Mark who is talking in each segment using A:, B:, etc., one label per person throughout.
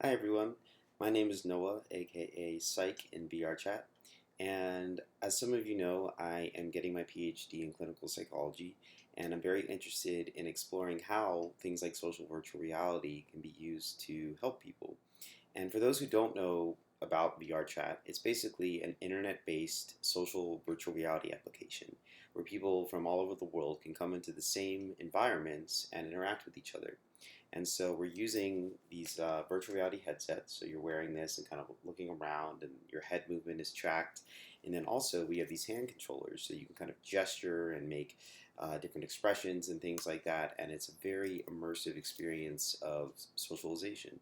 A: Hi everyone, my name is Noah, aka Psych in VRChat, and as some of you know, I am getting my PhD in clinical psychology, and I'm very interested in exploring how things like social virtual reality can be used to help people. And for those who don't know about VRChat, it's basically an internet based social virtual reality application where people from all over the world can come into the same environments and interact with each other. And so we're using these virtual reality headsets. So you're wearing this and kind of looking around, and your head movement is tracked. And then also we have these hand controllers, so you can kind of gesture and make different expressions and things like that. And it's a very immersive experience of socialization.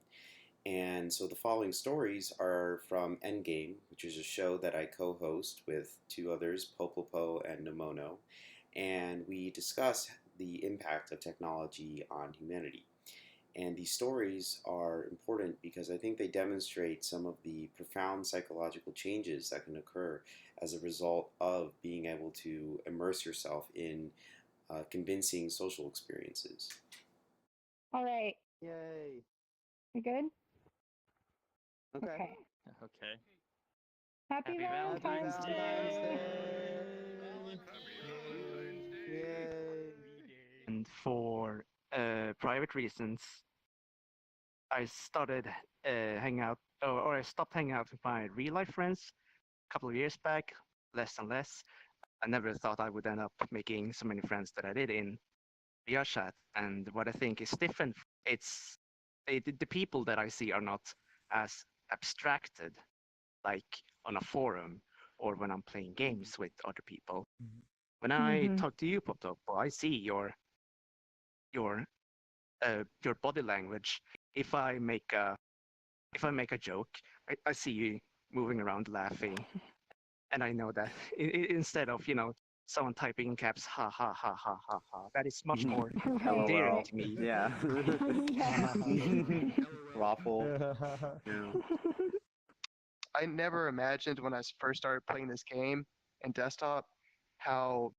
A: And so the following stories are from Endgame, which is a show that I co host with two others, Popopo and Nomono. And we discuss the impact of technology on humanity. And these stories are important because I think they demonstrate some of the profound psychological changes that can occur as a result of being able to immerse yourself in convincing social experiences.
B: All right,
C: Yay.
B: you good?
C: Okay.
B: Okay.
D: Okay.
B: Happy
D: Happy
C: Happy
B: Valentine's
C: Valentine's
B: Day!
C: Day. Yay.
D: And for private reasons, I started hanging out, or I stopped hanging out with my real life friends a couple of years back, less and less. I never thought I would end up making so many friends that I did in VRChat. And what I think is different, it's the people that I see are not as abstracted like on a forum or when I'm playing games with other people. When I
B: Mm-hmm.
D: talk to you, Potopo, I see your your body language. If I make a if I make a joke, I see you moving around laughing, and I know that instead of someone typing in caps ha ha ha ha ha ha, that is much more
B: Right,
D: endearing
B: right.
C: LOL.
D: to me.
C: Yeah.
B: Yeah.
A: Raffle.
C: Yeah.
E: I never imagined when I first started playing this game in desktop how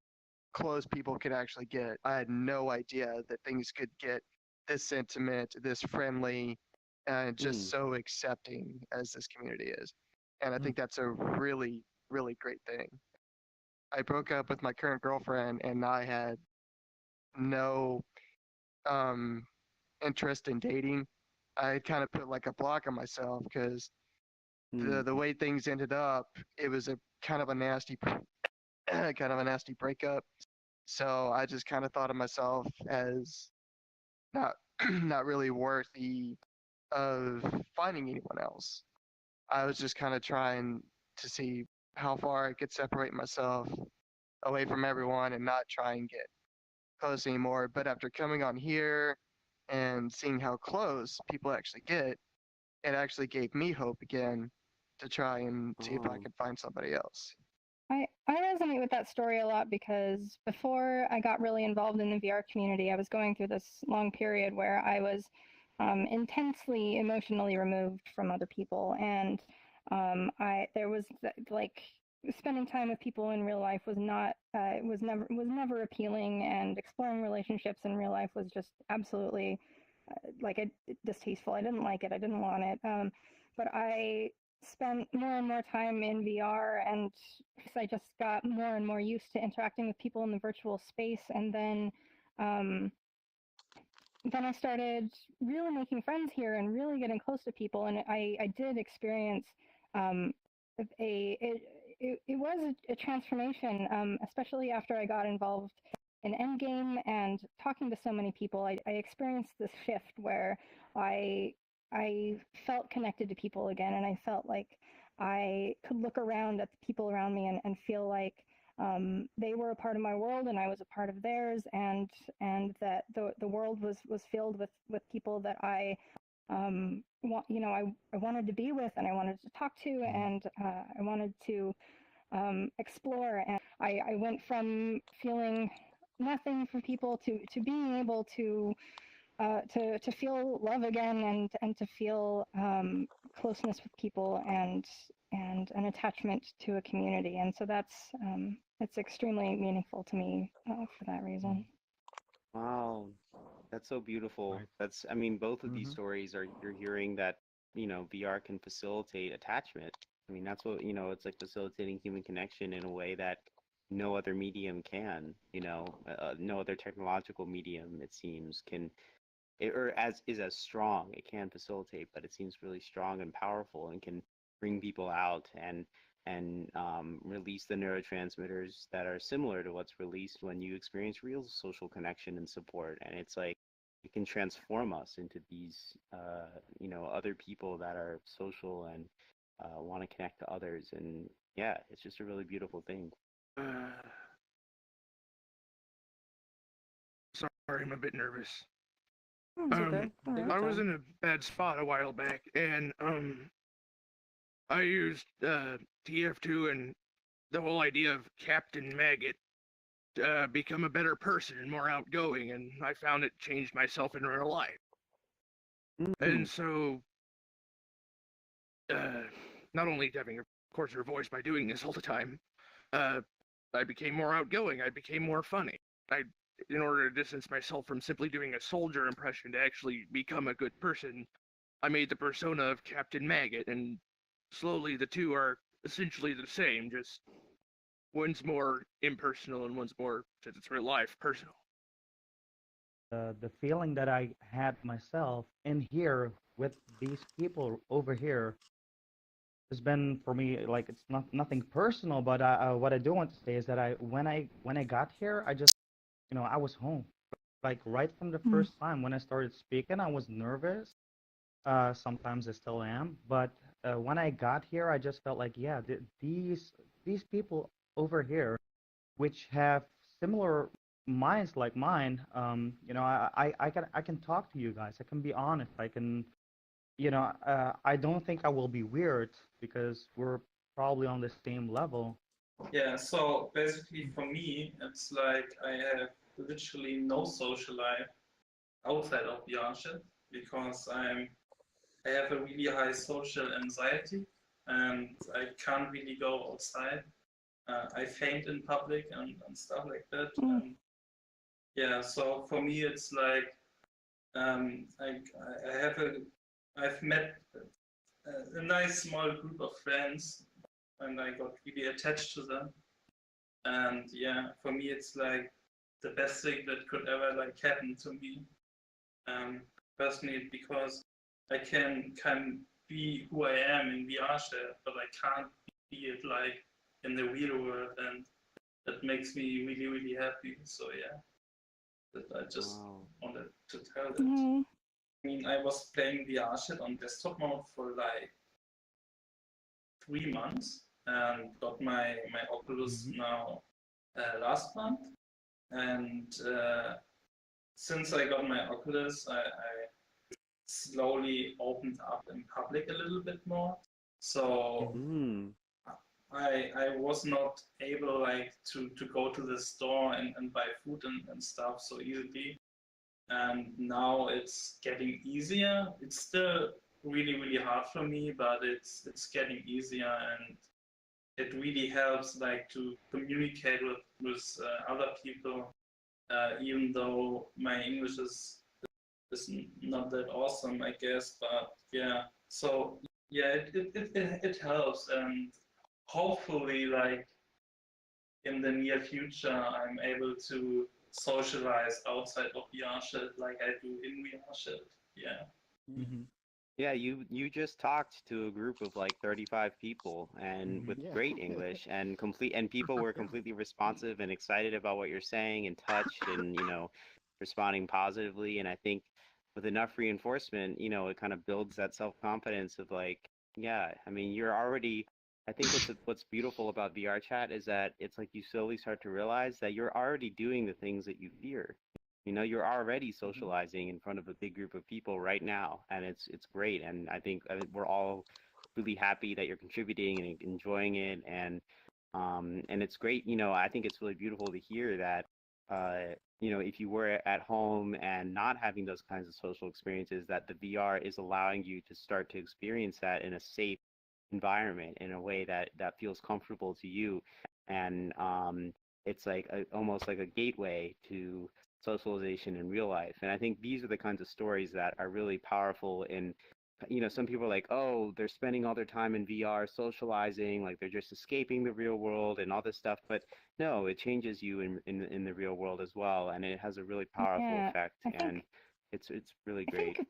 E: close people could actually get. I had no idea that things could get this intimate, this friendly, and
C: Mm.
E: just so accepting as this community is. And I think that's a really, really great thing. I broke up with my current girlfriend and I had no um, interest in dating. I kind of put like a block on myself because
C: Mm.
E: the way things ended up, it was a kind of a nasty kind of a nasty breakup. So I just kind of thought of myself as not not really worthy of finding anyone else. I was just kind of trying to see how far I could separate myself away from everyone and not try and get close anymore. But after coming on here and seeing how close people actually get, it actually gave me hope again to try and see if I
C: Oh.
E: could find somebody else.
B: I resonate with that story a lot because before I got really involved in the VR community, I was going through this long period where I was intensely emotionally removed from other people, and I there was like spending time with people in real life was not was never appealing, and exploring relationships in real life was just absolutely distasteful. I didn't like it. I didn't want it. But I spent more and more time in VR, and I just got more and more used to interacting with people in the virtual space. And um, then I started really making friends here and really getting close to people. And I did experience um, a it was a transformation, especially after I got involved in Endgame and talking to so many people. I experienced this shift where I I felt connected to people again, and I felt like I could look around at the people around me and feel like they were a part of my world and I was a part of theirs, and that the world was filled with people that I wanted to be with and I wanted to talk to, and I wanted to explore. And I went from feeling nothing for people to being able to feel love again, and to feel closeness with people, and an attachment to a community. And so it's extremely meaningful to me for that reason.
C: Wow. That's so beautiful.
D: Right.
C: I mean, both of these
D: Hmm.
C: stories are you're hearing that
A: VR can facilitate attachment. I mean, that's what, it's like facilitating human connection in a way that no other medium can, no other technological medium, it seems, can, or as is as strong. It can facilitate, but it seems really strong and powerful and can bring people out and release the neurotransmitters that are similar to what's released when you experience real social connection and support. And it's like it can transform us into these, other people that are social and want to connect to others. And yeah, it's just a really beautiful thing.
F: Uh, sorry, I'm a bit nervous.
B: It's okay. All right.
F: I was in a bad spot a while back, and I used TF2 and the whole idea of Captain Maggot to become a better person and more outgoing, and I found it changed myself in real life. And so, not only having, of course, your voice by doing this all the time, I became more outgoing. I became more funny. In order to distance myself from simply doing a soldier impression to actually become a good person, I made the persona of Captain Maggot, and slowly the two are essentially the same, just one's more impersonal and one's more, since it's real life, personal.
G: The feeling that I had myself in here with these people over here has been for me like it's nothing personal, but what I do want to say is that when I got here, I just I was home. Like right from the first time when I started speaking, I was nervous. Sometimes I still am, but when I got here, I just felt like yeah, these people over here, which have similar minds like mine, I can talk to you guys. I can be honest. I can I don't think I will be weird because we're probably on the same level.
H: Yeah, so basically for me, it's like I have literally no social life outside of VRChat because I have a really high social anxiety and I can't really go outside. I faint in public and stuff like that. And yeah, so for me it's like I have I've met a nice small group of friends and I got really attached to them. And yeah, for me it's like the best thing that could ever like happen to me personally, because I can be who I am in VRChat, but I can't be it like in the real world, and that makes me really really happy. So yeah, that I just wanted to tell that. I mean, I was playing VRChat on desktop mode for like 3 months and got my Oculus now last month, and since I got my Oculus, I slowly opened up in public a little bit more. So I was not able like to go to the store and buy food and stuff so easily. And now it's getting easier. It's still really really hard for me, but it's getting easier, and it really helps like to communicate with other people, even though my English is not that awesome, I guess. But yeah, so yeah, it helps, and hopefully, like in the near future, I'm able to socialize outside of VRChat like I do in VRChat. Yeah.
A: Yeah, you just talked to a group of like 35 people and with great English and people were completely responsive and excited about what you're saying and touched and responding positively. And I think with enough reinforcement, it kind of builds that self-confidence of like, yeah, I mean, you're already. I think what's beautiful about VR chat is that it's like you slowly start to realize that you're already doing the things that you fear. You're already socializing in front of a big group of people right now, and it's great. And I think we're all really happy that you're contributing and enjoying it, and it's great. I think it's really beautiful to hear that. If you were at home and not having those kinds of social experiences, that the VR is allowing you to start to experience that in a safe environment in a way that feels comfortable to you, and it's like almost like a gateway to socialization in real life. And I think these are the kinds of stories that are really powerful in
I: some people are like, oh, they're spending all their time in VR socializing, like they're just escaping the real world and all this stuff. But no, it changes you in the real world as well, and it has a really powerful
B: Yeah,
I: effect,
B: I
I: and
B: think
I: it's really
B: I think
I: great.
B: if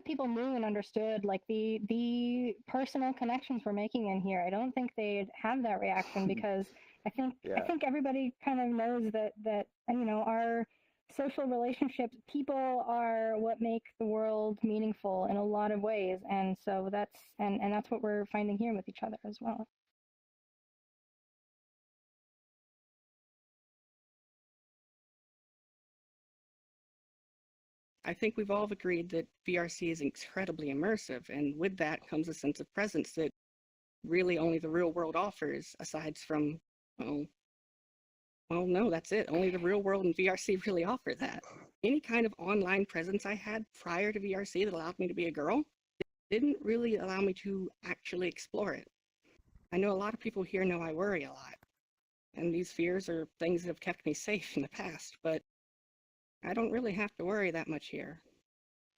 B: people knew and understood like the personal connections we're making in here, I don't think they'd have that reaction because I
I: Yeah.
B: think everybody kind of knows that our social relationships, people are what make the world meaningful in a lot of ways, and so that's what we're finding here with each other as well.
J: I think we've all agreed that VRC is incredibly immersive, and with that comes a sense of presence that really only the real world offers, aside from, well, no, that's it. Only the real world and VRC really offer that. Any kind of online presence I had prior to VRC that allowed me to be a girl didn't really allow me to actually explore it. I know a lot of people here know I worry a lot, and these fears are things that have kept me safe in the past, but I don't really have to worry that much here.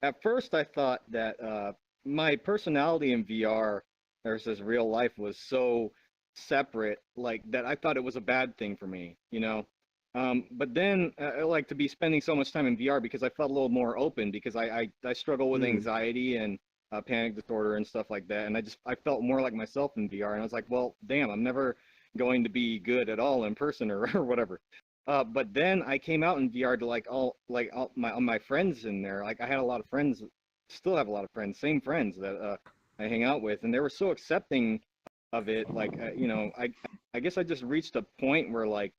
K: At first, I thought that my personality in VR versus real life was so separate, like that I thought it was a bad thing for me, you know. But then I like to be spending so much time in VR because I felt a little more open because I struggle with anxiety and panic disorder and stuff like that, and I felt more like myself in VR, and I was like, well, damn, I'm never going to be good at all in person or whatever. But then I came out in VR to all my friends in there. Like I had a lot of friends, still have a lot of friends, same friends that I hang out with, and they were so accepting of it. Like I guess I just reached a point where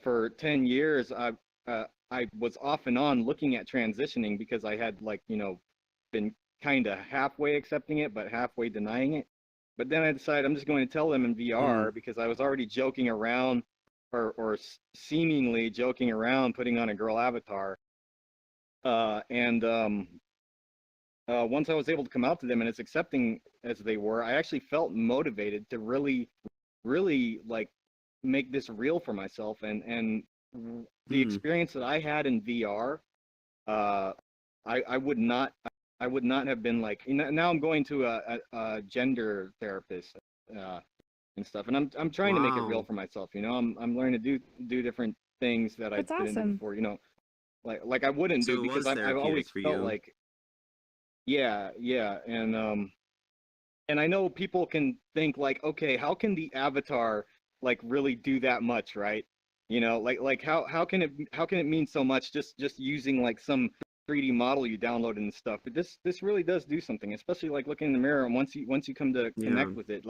K: for 10 years I was off and on looking at transitioning because I had been kind of halfway accepting it but halfway denying it. But then I decided I'm just going to tell them in VR because I was already joking around or seemingly joking around putting on a girl avatar. And once I was able to come out to them and as accepting as they were, I actually felt motivated to really make this real for myself. And the experience that I had in VR, I would not have been now I'm going to a gender therapist. And stuff. And I'm trying to make it real for myself. I'm learning to do different things that I didn't do before. Like I wouldn't do because I've always felt like, yeah, and I know people can think like, okay, how can the avatar really do that much, right? How can it mean so much just using some 3D model you downloaded and stuff? But this really does do something, especially looking in the mirror, and once you come to connect with it,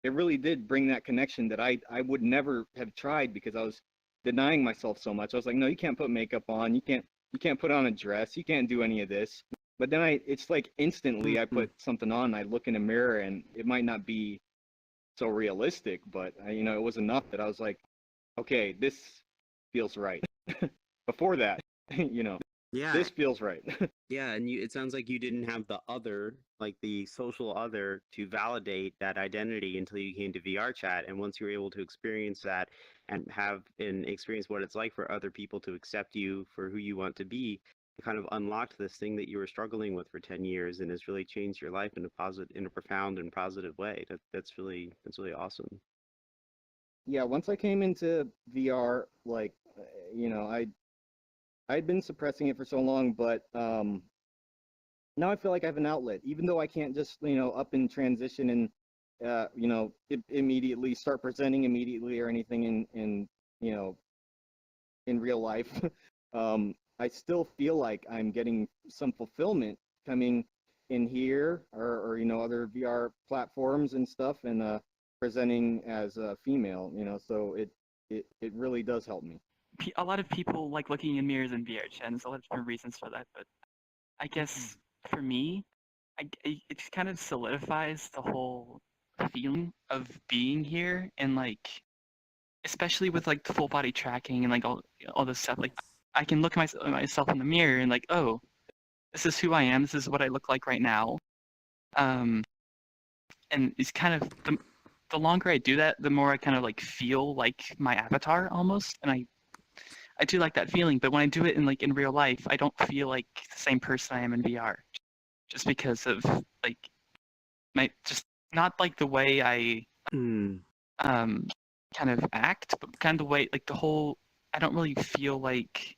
K: it really did bring that connection that I would never have tried because I was denying myself so much. I was like, no, you can't put makeup on, you can't put on a dress, you can't do any of this. But then it's like instantly I put something on, I look in a mirror, and it might not be so realistic, but it was enough that I was like, okay, this feels right. Before that,
I: Yeah.
K: this feels right.
I: Yeah, and it sounds like you didn't have the other, like the social other, to validate that identity until you came to VRChat. And once you were able to experience that and experience what it's like for other people to accept you for who you want to be, it kind of unlocked this thing that you were struggling with for 10 years and has really changed your life in a profound and positive way. That's really awesome.
K: Yeah, once I came into VR, I'd been suppressing it for so long, but now I feel like I have an outlet, even though I can't just up and transition and immediately start presenting immediately or anything in real life. I still feel like I'm getting some fulfillment coming in here or other VR platforms and stuff, and presenting as a female. So it really does help me.
L: A lot of people like looking in mirrors in VRChat, and there's a lot of different reasons for that. But I guess for me, it just kind of solidifies the whole feeling of being here, and especially with the full body tracking and all this stuff. I can look at myself in the mirror and oh, this is who I am. This is what I look like right now. And it's kind of the longer I do that, the more I kind of feel like my avatar almost, and I do like that feeling. But when I do it in real life, I don't feel like the same person I am in VR. just because of like my just not like the way I kind of act, but kind of the way like the whole I don't really feel like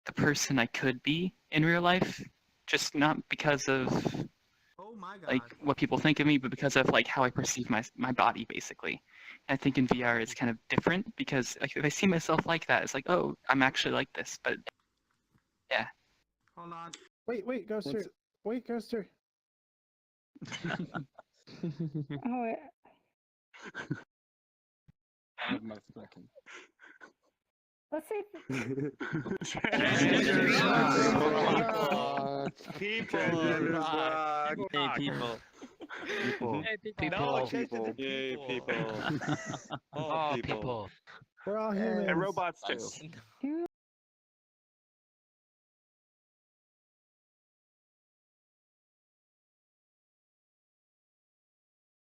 L: the person I could be in real life, just not because of like what people think of me, but because of like how I perceive my body basically. And I think in VR it's kind of different because like, if I see myself like that, it's like, oh, I'm actually like this. But yeah.
M: Hold on. Wait, Ghoster. Wait, Ghoster.
B: Oh, yeah.
M: I have my second.
B: Let's see.
I: People.
C: Hey, people.
I: People.
C: People.
I: Yay, people.
C: All people.
M: We're all
C: Hey,
M: humans.
L: And robots too.
B: You